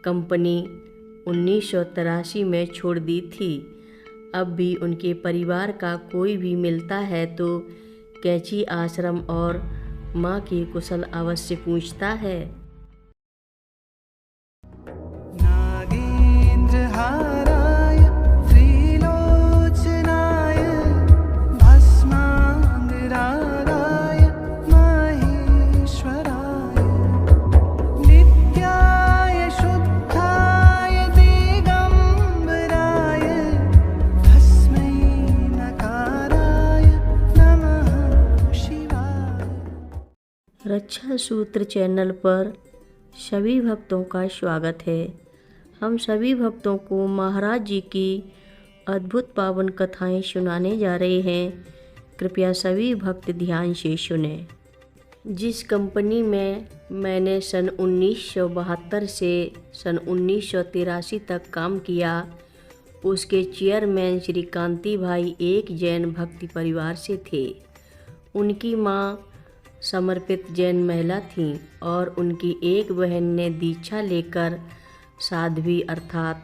Company 1983 में छोड़ दी थी। अब भी उनके परिवार का कोई भी मिलता है तो कैंची आश्रम और माँ की कुशल अवश्य पूछता है। नागेन्द्रहाराय त्रिलोचनाय भस्माङ्गरागाय माहेश्वराय नित्याय शुद्धाय दिगम्बराय तस्मै नकाराय नमः शिवाय। रक्षा सूत्र चैनल पर सभी भक्तों का स्वागत है। हम सभी भक्तों को महाराज जी की अद्भुत पावन कथाएं सुनाने जा रहे हैं। कृपया सभी भक्त ध्यान से सुने। जिस कंपनी में मैंने सन 1972 से सन 1983 तक काम किया, उसके चेयरमैन श्री कांति भाई एक जैन भक्ति परिवार से थे। उनकी माँ समर्पित जैन महिला थीं और उनकी एक बहन ने दीक्षा लेकर साध्वी अर्थात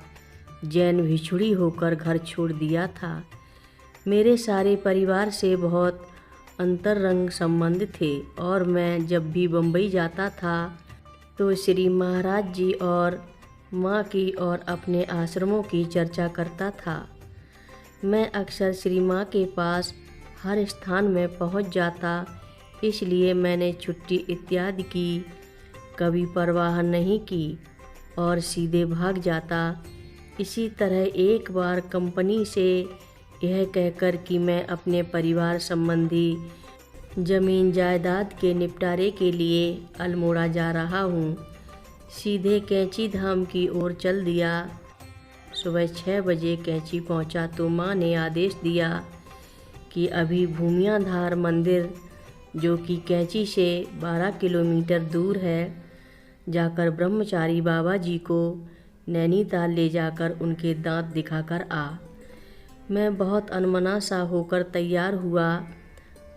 जैन भिक्षुणी होकर घर छोड़ दिया था। मेरे सारे परिवार से बहुत अंतरंग संबंध थे और मैं जब भी बम्बई जाता था तो श्री महाराज जी और माँ की और अपने आश्रमों की चर्चा करता था। मैं अक्सर श्री माँ के पास हर स्थान में पहुँच जाता, इसलिए मैंने छुट्टी इत्यादि की कभी परवाह नहीं की और सीधे भाग जाता। इसी तरह एक बार कंपनी से यह कहकर कि मैं अपने परिवार संबंधी ज़मीन जायदाद के निपटारे के लिए अल्मोड़ा जा रहा हूँ, सीधे कैंची धाम की ओर चल दिया। सुबह 6 बजे कैंची पहुँचा तो माँ ने आदेश दिया कि अभी भूमियाधार मंदिर, जो कि कैंची से 12 किलोमीटर दूर है, जाकर ब्रह्मचारी बाबा जी को नैनीताल ले जाकर उनके दांत दिखाकर आ। मैं बहुत अनमना सा होकर तैयार हुआ।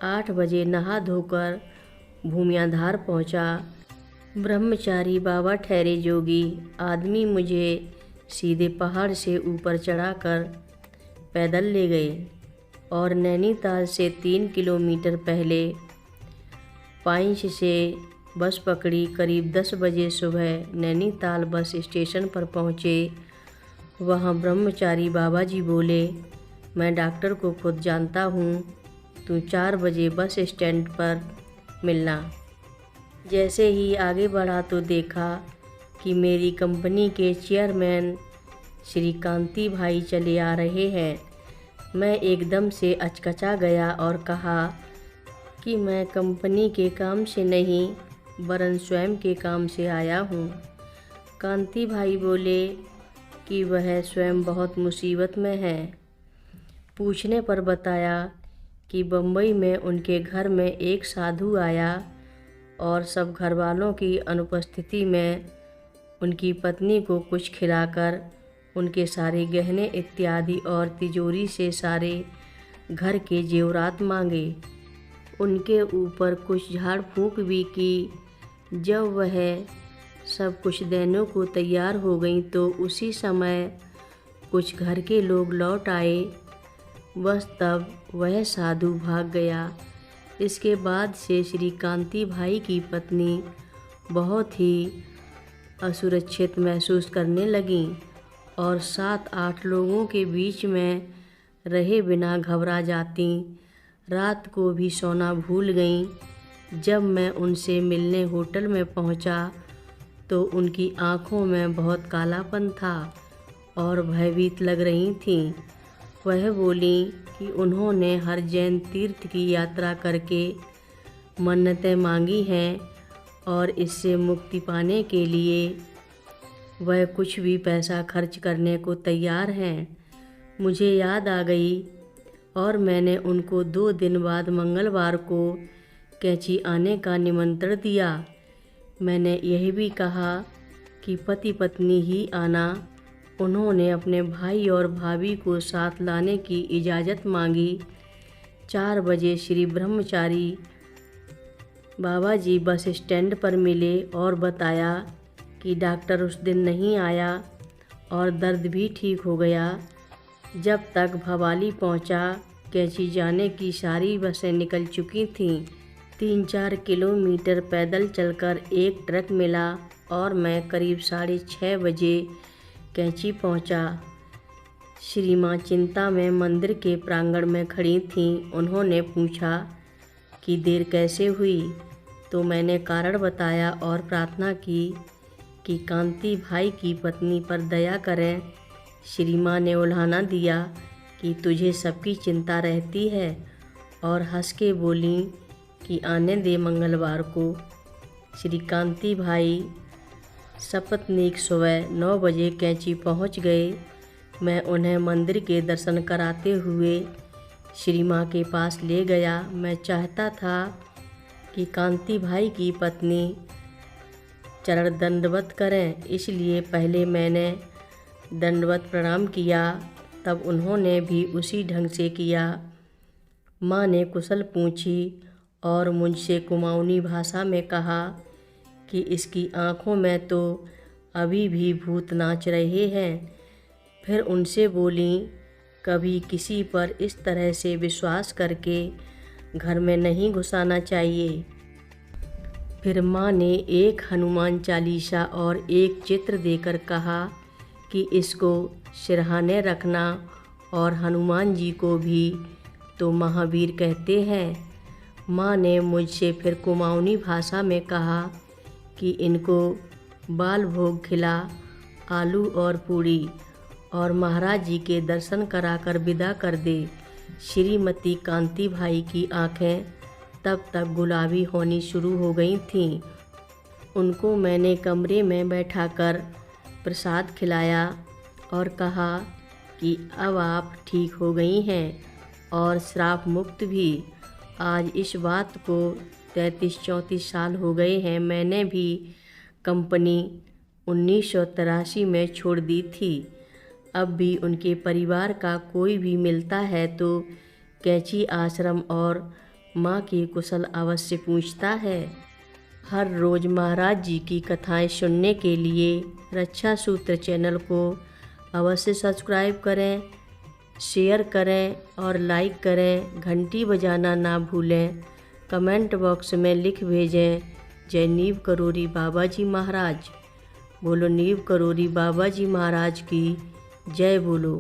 8 बजे नहा धोकर भूमियाधार पहुंचा। ब्रह्मचारी बाबा ठहरे जोगी आदमी मुझे सीधे पहाड़ से ऊपर चढ़ाकर पैदल ले गए और नैनीताल से 3 किलोमीटर पहले पाइंच से बस पकड़ी। करीब 10 बजे सुबह नैनीताल बस स्टेशन पर पहुँचे। वहाँ ब्रह्मचारी बाबा जी बोले, मैं डॉक्टर को खुद जानता हूँ, तू 4 बजे बस स्टैंड पर मिलना। जैसे ही आगे बढ़ा तो देखा कि मेरी कंपनी के चेयरमैन श्री कांति भाई चले आ रहे हैं। मैं एकदम से अचकचा गया और कहा कि मैं कंपनी के काम से नहीं वरन स्वयं के काम से आया हूँ। कांति भाई बोले कि वह स्वयं बहुत मुसीबत में है। पूछने पर बताया कि बम्बई में उनके घर में एक साधु आया और सब घर वालों की अनुपस्थिति में उनकी पत्नी को कुछ खिलाकर उनके सारे गहने इत्यादि और तिजोरी से सारे घर के जेवरात मांगे। उनके ऊपर कुछ झाड़ फूंक भी की। जब वह सब कुछ देने को तैयार हो गई तो उसी समय कुछ घर के लोग लौट आए। बस तब वह साधु भाग गया। इसके बाद से श्री कांति भाई की पत्नी बहुत ही असुरक्षित महसूस करने लगी और 7-8 लोगों के बीच में रहे बिना घबरा जाती। रात को भी सोना भूल गईं। जब मैं उनसे मिलने होटल में पहुंचा तो उनकी आंखों में बहुत कालापन था और भयभीत लग रही थीं। वह बोली कि उन्होंने हर जैन तीर्थ की यात्रा करके मन्नतें मांगी हैं और इससे मुक्ति पाने के लिए वह कुछ भी पैसा खर्च करने को तैयार हैं। मुझे याद आ गई और मैंने उनको 2 दिन बाद मंगलवार को कैंची आने का निमंत्रण दिया। मैंने यह भी कहा कि पति पत्नी ही आना। उन्होंने अपने भाई और भाभी को साथ लाने की इजाज़त मांगी। 4 बजे श्री ब्रह्मचारी बाबा जी बस स्टैंड पर मिले और बताया कि डॉक्टर उस दिन नहीं आया और दर्द भी ठीक हो गया। जब तक भवाली पहुंचा, कैंची जाने की सारी बसें निकल चुकी थीं। 3-4 किलोमीटर पैदल चलकर एक ट्रक मिला और मैं करीब 6:30 बजे कैंची पहुंचा। श्री माँ चिंता में मंदिर के प्रांगण में खड़ी थीं। उन्होंने पूछा कि देर कैसे हुई, तो मैंने कारण बताया और प्रार्थना की कि कांति भाई की पत्नी पर दया करें। श्री माँ ने उल्हाना दिया कि तुझे सबकी चिंता रहती है और हंस के बोली कि आने दे मंगलवार को। श्री कांति भाई सपत्नीक सुबह 9 बजे कैंची पहुंच गए। मैं उन्हें मंदिर के दर्शन कराते हुए श्री माँ के पास ले गया। मैं चाहता था कि कांति भाई की पत्नी चरण दंडवत करें, इसलिए पहले मैंने दंडवत प्रणाम किया, तब उन्होंने भी उसी ढंग से किया। माँ ने कुशल पूछी और मुझसे कुमाऊनी भाषा में कहा कि इसकी आँखों में तो अभी भी भूत नाच रहे हैं। फिर उनसे बोली, कभी किसी पर इस तरह से विश्वास करके घर में नहीं घुसाना चाहिए। फिर माँ ने एक हनुमान चालीसा और एक चित्र देकर कहा कि इसको सिरहाने रखना, और हनुमान जी को भी तो महावीर कहते हैं। माँ ने मुझसे फिर कुमाऊनी भाषा में कहा कि इनको बाल भोग खिला, आलू और पूड़ी, और महाराज जी के दर्शन कराकर विदा कर दे। श्रीमती कांति भाई की आंखें तब तक गुलाबी होनी शुरू हो गई थीं। उनको मैंने कमरे में बैठाकर प्रसाद खिलाया और कहा कि अब आप ठीक हो गई हैं और श्राप मुक्त भी। आज इस बात को 33-34 साल हो गए हैं। मैंने भी कंपनी 1983 में छोड़ दी थी। अब भी उनके परिवार का कोई भी मिलता है तो कैंची आश्रम और माँ की कुशल अवश्य पूछता है। हर रोज़ महाराज जी की कथाएं सुनने के लिए रक्षा सूत्र चैनल को अवश्य सब्सक्राइब करें, शेयर करें और लाइक करें। घंटी बजाना ना भूलें। कमेंट बॉक्स में लिख भेजें, जय नीव करोरी बाबा जी महाराज। बोलो नीव करोरी बाबा जी महाराज की जय बोलो।